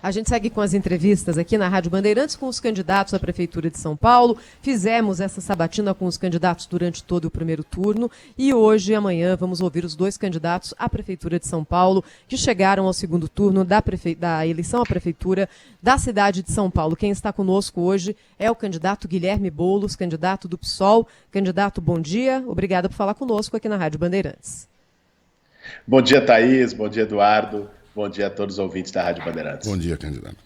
A gente segue com as entrevistas aqui na Rádio Bandeirantes com os candidatos à Prefeitura de São Paulo. Fizemos essa sabatina com os candidatos durante todo o primeiro turno e hoje e amanhã vamos ouvir os dois candidatos à Prefeitura de São Paulo que chegaram ao segundo turno da eleição à Prefeitura da cidade de São Paulo. Quem está conosco hoje é o candidato Guilherme Boulos, candidato do PSOL. Candidato, bom dia. Obrigada por falar conosco aqui na Rádio Bandeirantes. Bom dia, Thaís. Bom dia, Eduardo. Bom dia a todos os ouvintes da Rádio Bandeirantes. Bom dia, candidato.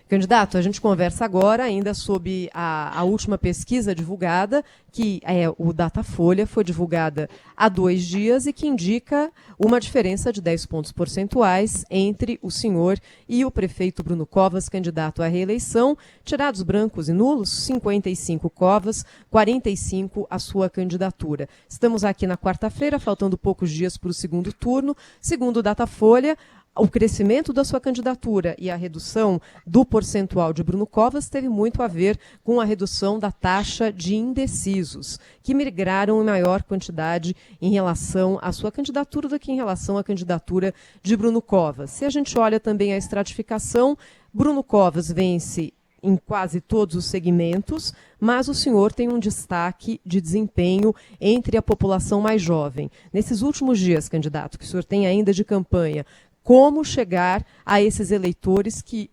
Candidato, a gente conversa agora ainda sobre a última pesquisa divulgada, que é o Datafolha, foi divulgada há 2 dias e que indica uma diferença de 10 pontos percentuais entre o senhor e o prefeito Bruno Covas, candidato à reeleição. Tirados brancos e nulos, 55 Covas, 45 a sua candidatura. Estamos aqui na quarta-feira, faltando poucos dias para o segundo turno. Segundo o Datafolha, o crescimento da sua candidatura e a redução do percentual de Bruno Covas teve muito a ver com a redução da taxa de indecisos, que migraram em maior quantidade em relação à sua candidatura do que em relação à candidatura de Bruno Covas. Se a gente olha também a estratificação, Bruno Covas vence em quase todos os segmentos, mas o senhor tem um destaque de desempenho entre a população mais jovem. Nesses últimos dias, candidato, que o senhor tem ainda de campanha, como chegar a esses eleitores que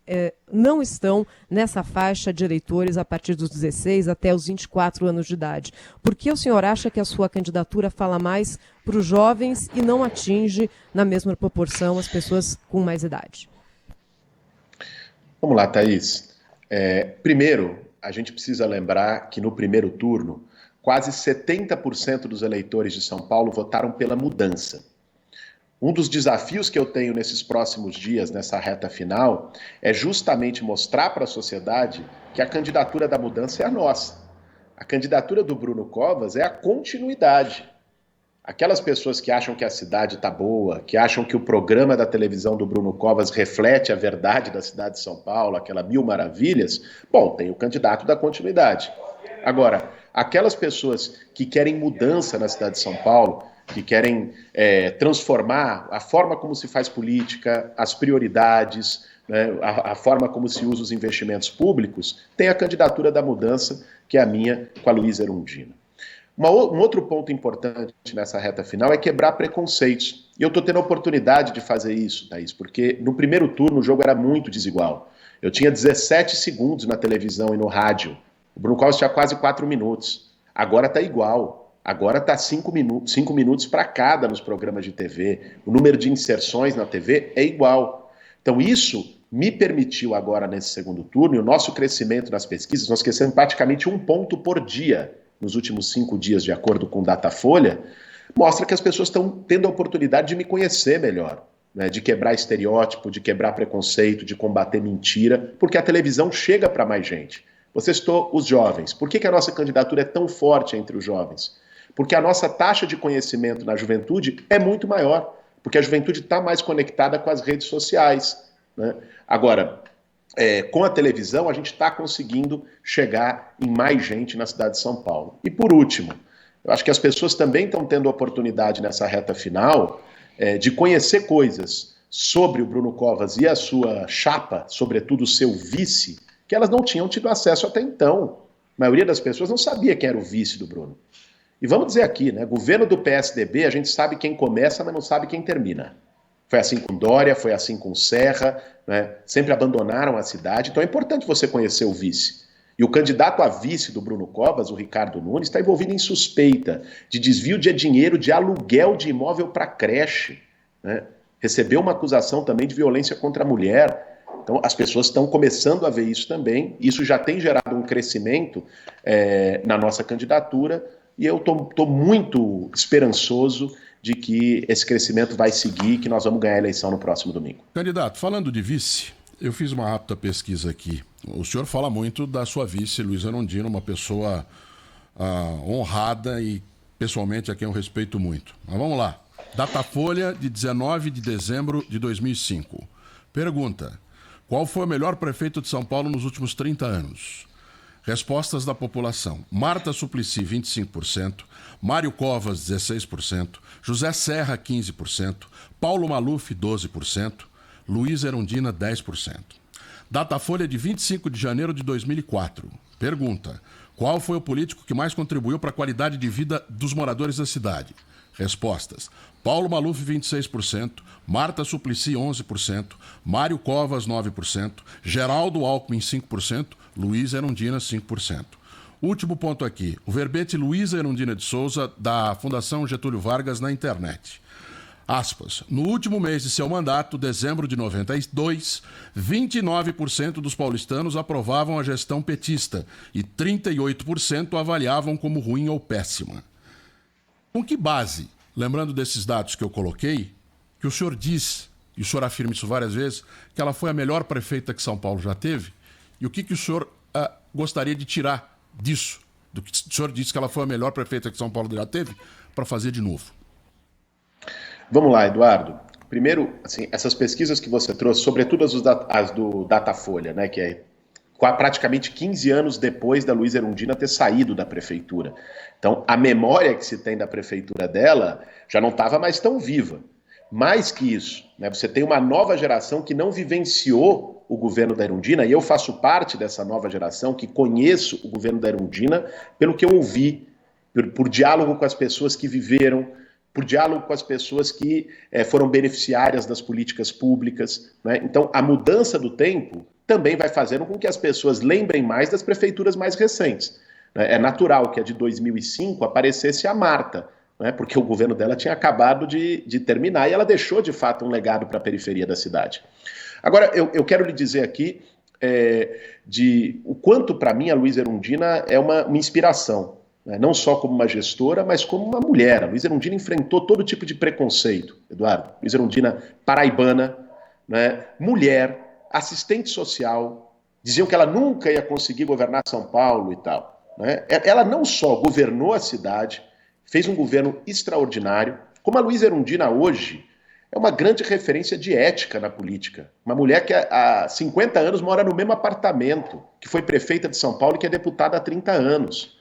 não estão nessa faixa de eleitores a partir dos 16 até os 24 anos de idade? Por que o senhor acha que a sua candidatura fala mais para os jovens e não atinge na mesma proporção as pessoas com mais idade? Vamos lá, Thaís. Primeiro, a gente precisa lembrar que no primeiro turno, quase 70% dos eleitores de São Paulo votaram pela mudança. Um dos desafios que eu tenho nesses próximos dias, nessa reta final, é justamente mostrar para a sociedade que a candidatura da mudança é a nossa. A candidatura do Bruno Covas é a continuidade. Aquelas pessoas que acham que a cidade está boa, que acham que o programa da televisão do Bruno Covas reflete a verdade da cidade de São Paulo, aquela mil maravilhas, bom, tem o candidato da continuidade. Agora, aquelas pessoas que querem mudança na cidade de São Paulo, que querem transformar a forma como se faz política, as prioridades, né, a forma como se usa os investimentos públicos, tem a candidatura da mudança, que é a minha, com a Luísa Erundina. Um outro ponto importante nessa reta final é quebrar preconceitos. E eu estou tendo a oportunidade de fazer isso, Thaís, porque no primeiro turno o jogo era muito desigual. Eu tinha 17 segundos na televisão e no rádio. O Bruno Covas tinha quase 4 minutos. Agora está igual. Agora está 5 minutos para cada nos programas de TV. O número de inserções na TV é igual. Então isso me permitiu agora nesse segundo turno, e o nosso crescimento nas pesquisas, nós crescemos praticamente 1 ponto por dia nos últimos 5 dias, de acordo com o Datafolha, mostra que as pessoas estão tendo a oportunidade de me conhecer melhor, né, de quebrar estereótipo, de quebrar preconceito, de combater mentira, porque a televisão chega para mais gente. Você citou os jovens. Por que a nossa candidatura é tão forte entre os jovens? Porque a nossa taxa de conhecimento na juventude é muito maior, porque a juventude está mais conectada com as redes sociais, né? Agora, com a televisão, a gente está conseguindo chegar em mais gente na cidade de São Paulo. E por último, eu acho que as pessoas também estão tendo a oportunidade nessa reta final de conhecer coisas sobre o Bruno Covas e a sua chapa, sobretudo o seu vice, que elas não tinham tido acesso até então. A maioria das pessoas não sabia quem era o vice do Bruno. E vamos dizer aqui, né? Governo do PSDB, a gente sabe quem começa, mas não sabe quem termina. Foi assim com Dória, foi assim com Serra, né? Sempre abandonaram a cidade. Então é importante você conhecer o vice. E o candidato a vice do Bruno Covas, o Ricardo Nunes, está envolvido em suspeita de desvio de dinheiro de aluguel de imóvel para creche, né? Recebeu uma acusação também de violência contra a mulher. Então, as pessoas estão começando a ver isso também. Isso já tem gerado um crescimento na nossa candidatura. E eu estou muito esperançoso de que esse crescimento vai seguir e que nós vamos ganhar a eleição no próximo domingo. Candidato, falando de vice, eu fiz uma rápida pesquisa aqui. O senhor fala muito da sua vice, Luísa Erundina, uma pessoa honrada e, pessoalmente, a quem eu respeito muito. Mas vamos lá. Datafolha de 19 de dezembro de 2005. Pergunta: qual foi o melhor prefeito de São Paulo nos últimos 30 anos? Respostas da população: Marta Suplicy, 25%, Mário Covas, 16%, José Serra, 15%, Paulo Maluf, 12%, Luísa Erundina, 10%. Datafolha de 25 de janeiro de 2004. Pergunta: qual foi o político que mais contribuiu para a qualidade de vida dos moradores da cidade? Respostas: Paulo Maluf, 26%, Marta Suplicy, 11%, Mário Covas, 9%, Geraldo Alckmin, 5%, Luísa Erundina, 5%. Último ponto aqui, o verbete Luísa Erundina de Souza, da Fundação Getúlio Vargas, na internet. Aspas, no último mês de seu mandato, dezembro de 92, 29% dos paulistanos aprovavam a gestão petista e 38% avaliavam como ruim ou péssima. Com que base, lembrando desses dados que eu coloquei, que o senhor diz, e o senhor afirma isso várias vezes, que ela foi a melhor prefeita que São Paulo já teve, e o que o senhor gostaria de tirar disso, do que o senhor disse que ela foi a melhor prefeita que São Paulo já teve, para fazer de novo? Vamos lá, Eduardo. Primeiro, assim, essas pesquisas que você trouxe, sobretudo as do Datafolha, né, que é praticamente 15 anos depois da Luísa Erundina ter saído da prefeitura. Então, a memória que se tem da prefeitura dela já não estava mais tão viva. Mais que isso, né, você tem uma nova geração que não vivenciou o governo da Erundina, e eu faço parte dessa nova geração que conheço o governo da Erundina pelo que eu ouvi, por diálogo com as pessoas que viveram, por diálogo com as pessoas que foram beneficiárias das políticas públicas, né? Então, a mudança do tempo também vai fazendo com que as pessoas lembrem mais das prefeituras mais recentes. É natural que a de 2005 aparecesse a Marta, né? Porque o governo dela tinha acabado de terminar e ela deixou, de fato, um legado para a periferia da cidade. Agora, eu quero lhe dizer aqui de o quanto, para mim, a Luísa Erundina é uma inspiração. Não só como uma gestora, mas como uma mulher. A Luísa Erundina enfrentou todo tipo de preconceito, Eduardo. Luísa Erundina, paraibana, né? Mulher, assistente social, diziam que ela nunca ia conseguir governar São Paulo e tal, né? Ela não só governou a cidade, fez um governo extraordinário, como a Luísa Erundina hoje é uma grande referência de ética na política. Uma mulher que há 50 anos mora no mesmo apartamento, que foi prefeita de São Paulo e que é deputada há 30 anos.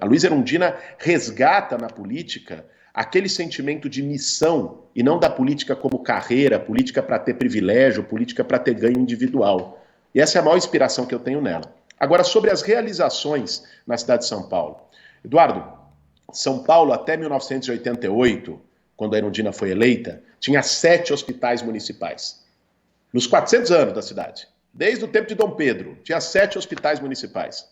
A Luísa Erundina resgata na política aquele sentimento de missão e não da política como carreira, política para ter privilégio, política para ter ganho individual. E essa é a maior inspiração que eu tenho nela. Agora, sobre as realizações na cidade de São Paulo. Eduardo, São Paulo até 1988, quando a Erundina foi eleita, tinha 7 hospitais municipais. Nos 400 anos da cidade, desde o tempo de Dom Pedro, tinha 7 hospitais municipais.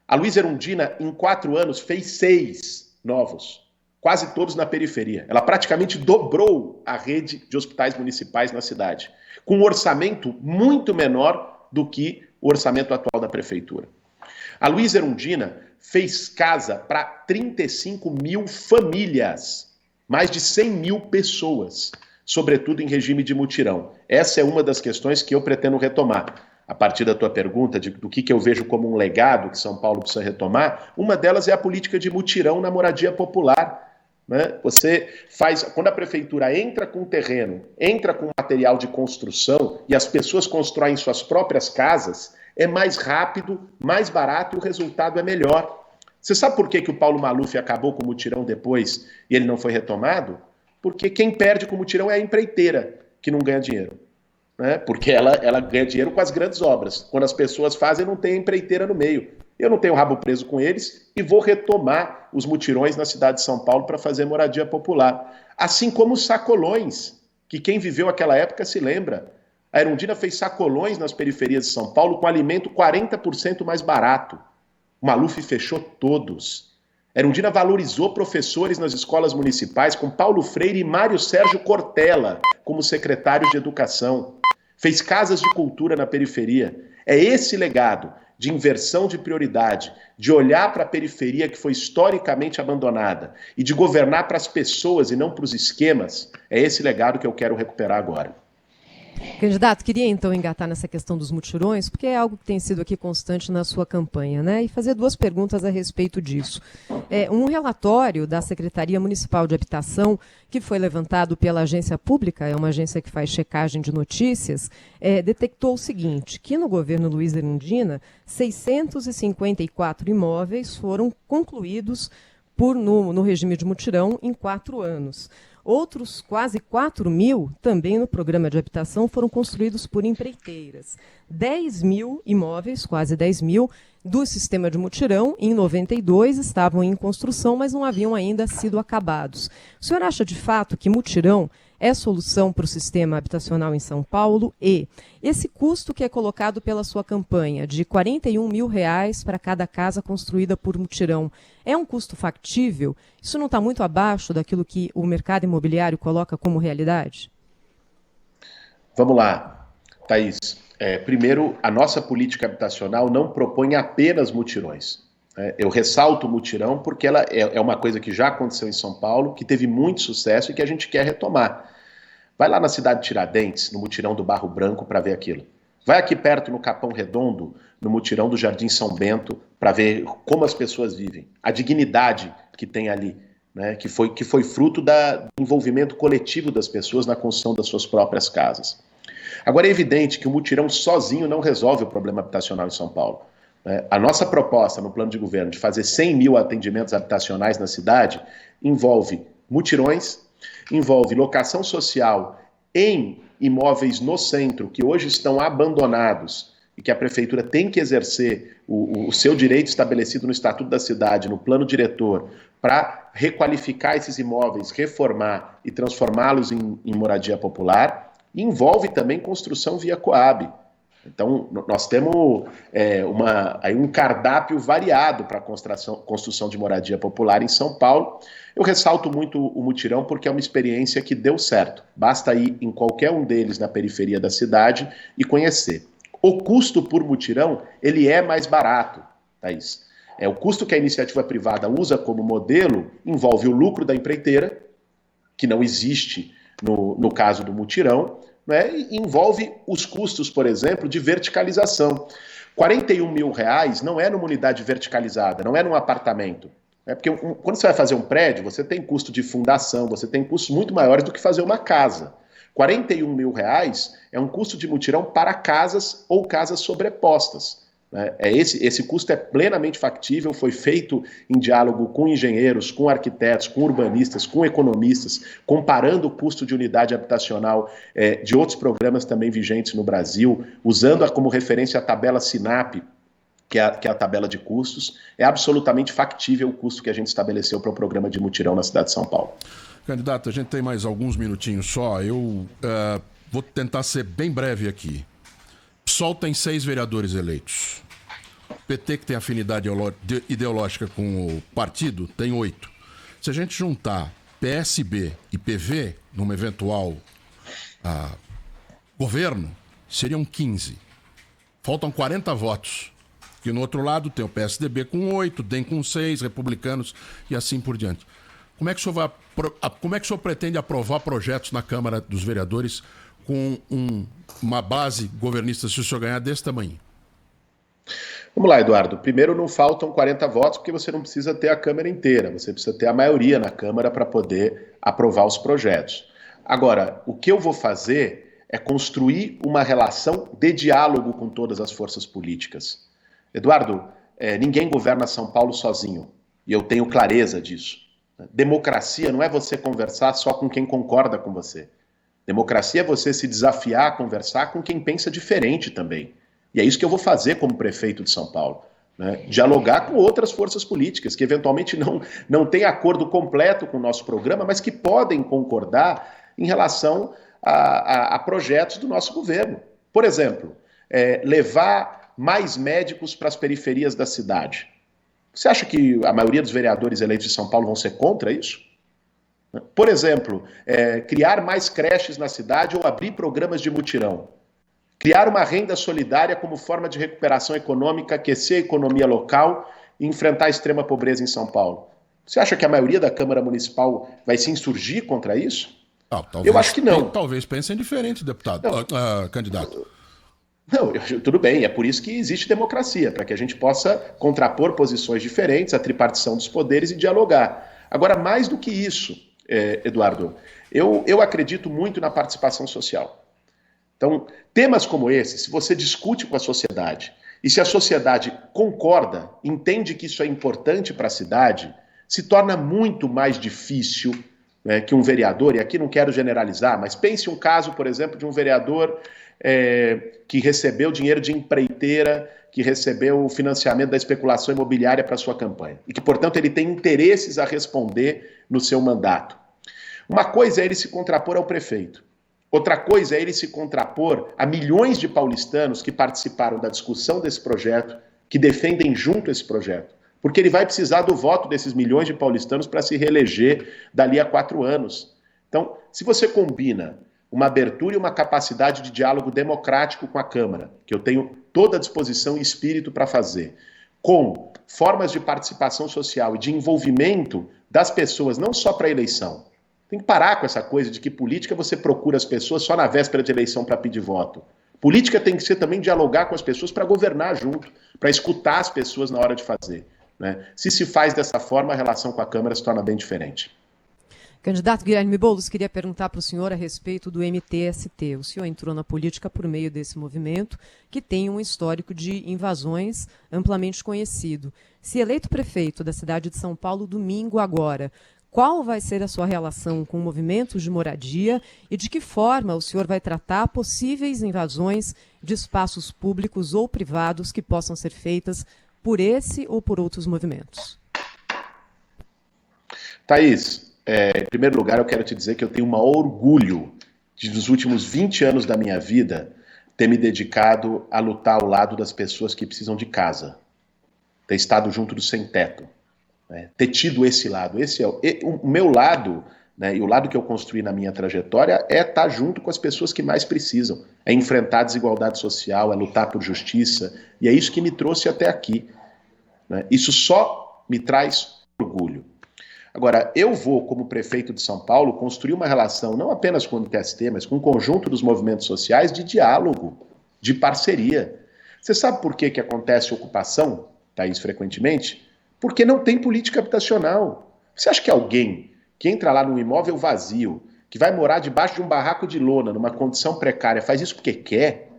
A Luísa Erundina, em 4 anos, fez 6 novos, quase todos na periferia. Ela praticamente dobrou a rede de hospitais municipais na cidade, com um orçamento muito menor do que o orçamento atual da prefeitura. A Luísa Erundina fez casa para 35 mil famílias, mais de 100 mil pessoas, sobretudo em regime de mutirão. Essa é uma das questões que eu pretendo retomar. A partir da tua pergunta, do que eu vejo como um legado que São Paulo precisa retomar, uma delas é a política de mutirão na moradia popular. Né? Você faz, quando a prefeitura entra com terreno, entra com material de construção e as pessoas constroem suas próprias casas, é mais rápido, mais barato e o resultado é melhor. Você sabe por que o Paulo Maluf acabou com o mutirão depois e ele não foi retomado? Porque quem perde com o mutirão é a empreiteira, que não ganha dinheiro. Né? Porque ela ganha dinheiro com as grandes obras. Quando as pessoas fazem, não tem empreiteira no meio. Eu não tenho rabo preso com eles e vou retomar os mutirões na cidade de São Paulo para fazer moradia popular. Assim como os sacolões, que quem viveu aquela época se lembra. A Erundina fez sacolões nas periferias de São Paulo com alimento 40% mais barato. O Maluf fechou todos. A Erundina valorizou professores nas escolas municipais com Paulo Freire e Mário Sérgio Cortella como secretários de educação. Fez casas de cultura na periferia. É esse legado de inversão de prioridade, de olhar para a periferia que foi historicamente abandonada e de governar para as pessoas e não para os esquemas, é esse legado que eu quero recuperar agora. Candidato, queria então engatar nessa questão dos mutirões, porque é algo que tem sido aqui constante na sua campanha, né? E fazer 2 perguntas a respeito disso. Um relatório da Secretaria Municipal de Habitação, que foi levantado pela agência pública, é uma agência que faz checagem de notícias, detectou o seguinte, que no governo Luísa Erundina, 654 imóveis foram concluídos no regime de mutirão em 4 anos. Outros quase 4 mil, também no programa de habitação, foram construídos por empreiteiras. 10 mil imóveis, quase 10 mil, do sistema de mutirão, em 92, estavam em construção, mas não haviam ainda sido acabados. O senhor acha de fato que mutirão é solução para o sistema habitacional em São Paulo? E esse custo que é colocado pela sua campanha, de R$ 41 mil para cada casa construída por mutirão, é um custo factível? Isso não está muito abaixo daquilo que o mercado imobiliário coloca como realidade? Vamos lá, Thaís. Primeiro, a nossa política habitacional não propõe apenas mutirões. Eu ressalto o mutirão porque ela é uma coisa que já aconteceu em São Paulo, que teve muito sucesso e que a gente quer retomar. Vai lá na cidade de Tiradentes, no mutirão do Barro Branco, para ver aquilo. Vai aqui perto no Capão Redondo, no mutirão do Jardim São Bento, para ver como as pessoas vivem. A dignidade que tem ali, né, que foi fruto do envolvimento coletivo das pessoas na construção das suas próprias casas. Agora, é evidente que o mutirão sozinho não resolve o problema habitacional em São Paulo. A nossa proposta no plano de governo de fazer 100 mil atendimentos habitacionais na cidade envolve mutirões, envolve locação social em imóveis no centro que hoje estão abandonados e que a prefeitura tem que exercer o seu direito estabelecido no Estatuto da Cidade, no plano diretor, para requalificar esses imóveis, reformar e transformá-los em moradia popular. E envolve também construção via Coab. Então, nós temos um cardápio variado para a construção de moradia popular em São Paulo. Eu ressalto muito o mutirão porque é uma experiência que deu certo. Basta ir em qualquer um deles na periferia da cidade e conhecer. O custo por mutirão, ele é mais barato, Thaís. O custo que a iniciativa privada usa como modelo envolve o lucro da empreiteira, que não existe no caso do mutirão, né, e envolve os custos, por exemplo, de verticalização. R$ 41 mil não é numa unidade verticalizada, não é num apartamento. Porque quando você vai fazer um prédio, você tem custo de fundação, você tem custos muito maiores do que fazer uma casa. R$ 41 mil é um custo de mutirão para casas ou casas sobrepostas. Esse custo é plenamente factível, foi feito em diálogo com engenheiros, com arquitetos, com urbanistas, com economistas, comparando o custo de unidade habitacional de outros programas também vigentes no Brasil, usando como referência a tabela SINAP, que é a tabela de custos. É absolutamente factível o custo que a gente estabeleceu para o programa de mutirão na cidade de São Paulo. Candidato, a gente tem mais alguns minutinhos só. Eu vou tentar ser bem breve aqui. PSOL tem 6 vereadores eleitos. PT, que tem afinidade ideológica com o partido, tem 8. Se a gente juntar PSB e PV num eventual governo, seriam 15. Faltam 40 votos. E no outro lado tem o PSDB com 8, DEM com 6, republicanos e assim por diante. Como é que o senhor pretende aprovar projetos na Câmara dos Vereadores com uma base governista, se o senhor ganhar desse tamanho? Vamos lá, Eduardo. Primeiro, não faltam 40 votos, porque você não precisa ter a Câmara inteira, você precisa ter a maioria na Câmara para poder aprovar os projetos. Agora, o que eu vou fazer é construir uma relação de diálogo com todas as forças políticas. Eduardo, ninguém governa São Paulo sozinho, e eu tenho clareza disso. Democracia não é você conversar só com quem concorda com você. Democracia é você se desafiar a conversar com quem pensa diferente também. E é isso que eu vou fazer como prefeito de São Paulo. Né? Dialogar com outras forças políticas que eventualmente não têm acordo completo com o nosso programa, mas que podem concordar em relação a projetos do nosso governo. Por exemplo, levar mais médicos para as periferias da cidade. Você acha que a maioria dos vereadores eleitos de São Paulo vão ser contra isso? Por exemplo, criar mais creches na cidade ou abrir programas de mutirão. Criar uma renda solidária como forma de recuperação econômica, aquecer a economia local e enfrentar a extrema pobreza em São Paulo. Você acha que a maioria da Câmara Municipal vai se insurgir contra isso? Eu acho que não. Talvez pensem diferente, deputado, candidato. Não, tudo bem, é por isso que existe democracia, para que a gente possa contrapor posições diferentes, a tripartição dos poderes e dialogar. Agora, mais do que isso, Eduardo, eu acredito muito na participação social. Então, temas como esse, se você discute com a sociedade, e se a sociedade concorda, entende que isso é importante para a cidade, se torna muito mais difícil né, que um vereador, e aqui não quero generalizar, mas pense um caso, por exemplo, de um vereador que recebeu dinheiro de empreiteira, que recebeu o financiamento da especulação imobiliária para sua campanha, e que, portanto, ele tem interesses a responder no seu mandato. Uma coisa é ele se contrapor ao prefeito. Outra coisa é ele se contrapor a milhões de paulistanos que participaram da discussão desse projeto, que defendem junto esse projeto. Porque ele vai precisar do voto desses milhões de paulistanos para se reeleger dali a 4 anos. Então, se você combina uma abertura e uma capacidade de diálogo democrático com a Câmara, que eu tenho toda a disposição e espírito para fazer, com formas de participação social e de envolvimento das pessoas, não só para a eleição. Tem que parar com essa coisa de que política você procura as pessoas só na véspera de eleição para pedir voto. Política tem que ser também dialogar com as pessoas para governar junto, para escutar as pessoas na hora de fazer, né? Se faz dessa forma, a relação com a Câmara se torna bem diferente. Candidato Guilherme Boulos, queria perguntar para o senhor a respeito do MTST. O senhor entrou na política por meio desse movimento, que tem um histórico de invasões amplamente conhecido. Se eleito prefeito da cidade de São Paulo domingo agora, qual vai ser a sua relação com movimentos de moradia e de que forma o senhor vai tratar possíveis invasões de espaços públicos ou privados que possam ser feitas por esse ou por outros movimentos? Thaís, em primeiro lugar, eu quero te dizer que eu tenho um orgulho de, nos últimos 20 anos da minha vida, ter me dedicado a lutar ao lado das pessoas que precisam de casa, ter estado junto do sem-teto, né? Ter tido esse lado. Esse é o meu lado, né? E o lado que eu construí na minha trajetória é estar junto com as pessoas que mais precisam, é enfrentar a desigualdade social, é lutar por justiça, e é isso que me trouxe até aqui, né? Isso só me traz orgulho. Agora, eu vou, como prefeito de São Paulo, construir uma relação não apenas com o MTST, mas com o conjunto dos movimentos sociais de diálogo, de parceria. Você sabe por que acontece ocupação, Thaís, frequentemente? Porque não tem política habitacional. Você acha que alguém que entra lá num imóvel vazio, que vai morar debaixo de um barraco de lona, numa condição precária, faz isso porque quer?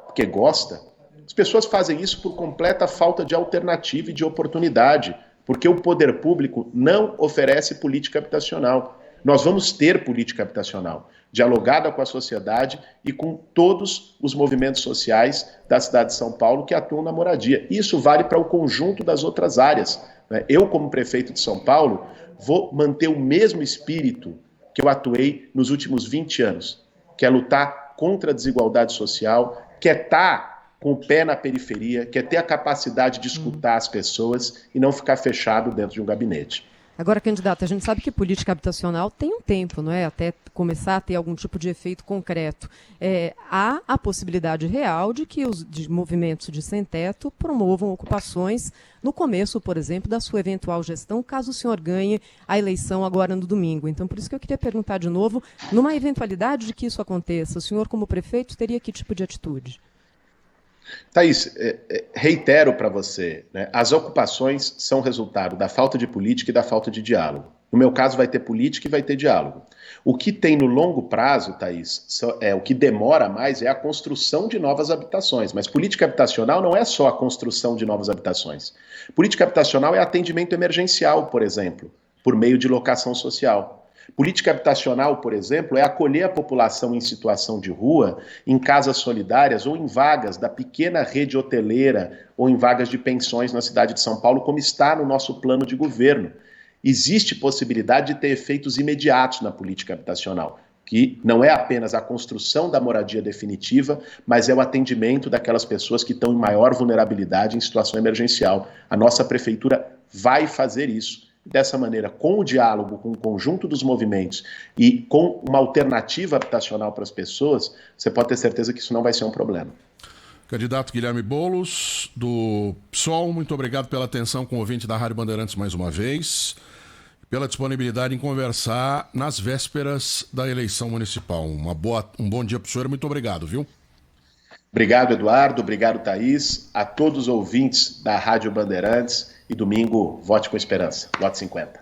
Porque gosta? As pessoas fazem isso por completa falta de alternativa e de oportunidade, porque o poder público não oferece política habitacional. Nós vamos ter política habitacional, dialogada com a sociedade e com todos os movimentos sociais da cidade de São Paulo que atuam na moradia. Isso vale para o conjunto das outras áreas, né? Eu, como prefeito de São Paulo, vou manter o mesmo espírito que eu atuei nos últimos 20 anos, que é lutar contra a desigualdade social, que é estar com o pé na periferia, quer ter a capacidade de escutar as pessoas e não ficar fechado dentro de um gabinete. Agora, candidato, a gente sabe que política habitacional tem um tempo, não é? Até começar a ter algum tipo de efeito concreto. Há a possibilidade real de que os movimentos de sem-teto promovam ocupações no começo, por exemplo, da sua eventual gestão, caso o senhor ganhe a eleição agora no domingo. Então, por isso que eu queria perguntar de novo, numa eventualidade de que isso aconteça, o senhor, como prefeito, teria que tipo de atitude? Thaís, reitero para você, né, as ocupações são resultado da falta de política e da falta de diálogo. No meu caso, vai ter política e vai ter diálogo. O que tem no longo prazo, Thaís, o que demora mais é a construção de novas habitações. Mas política habitacional não é só a construção de novas habitações. Política habitacional é atendimento emergencial, por exemplo, por meio de locação social. Política habitacional, por exemplo, é acolher a população em situação de rua, em casas solidárias ou em vagas da pequena rede hoteleira ou em vagas de pensões na cidade de São Paulo, como está no nosso plano de governo. Existe possibilidade de ter efeitos imediatos na política habitacional, que não é apenas a construção da moradia definitiva, mas é o atendimento daquelas pessoas que estão em maior vulnerabilidade em situação emergencial. A nossa prefeitura vai fazer isso. Dessa maneira, com o diálogo com o conjunto dos movimentos e com uma alternativa habitacional para as pessoas, você pode ter certeza que isso não vai ser um problema. Candidato Guilherme Boulos, do PSOL, muito obrigado pela atenção com o ouvinte da Rádio Bandeirantes mais uma vez, pela disponibilidade em conversar nas vésperas da eleição municipal. Um bom dia para o senhor, muito obrigado, viu? Obrigado, Eduardo, obrigado, Thaís, a todos os ouvintes da Rádio Bandeirantes e domingo, vote com esperança, vote 50.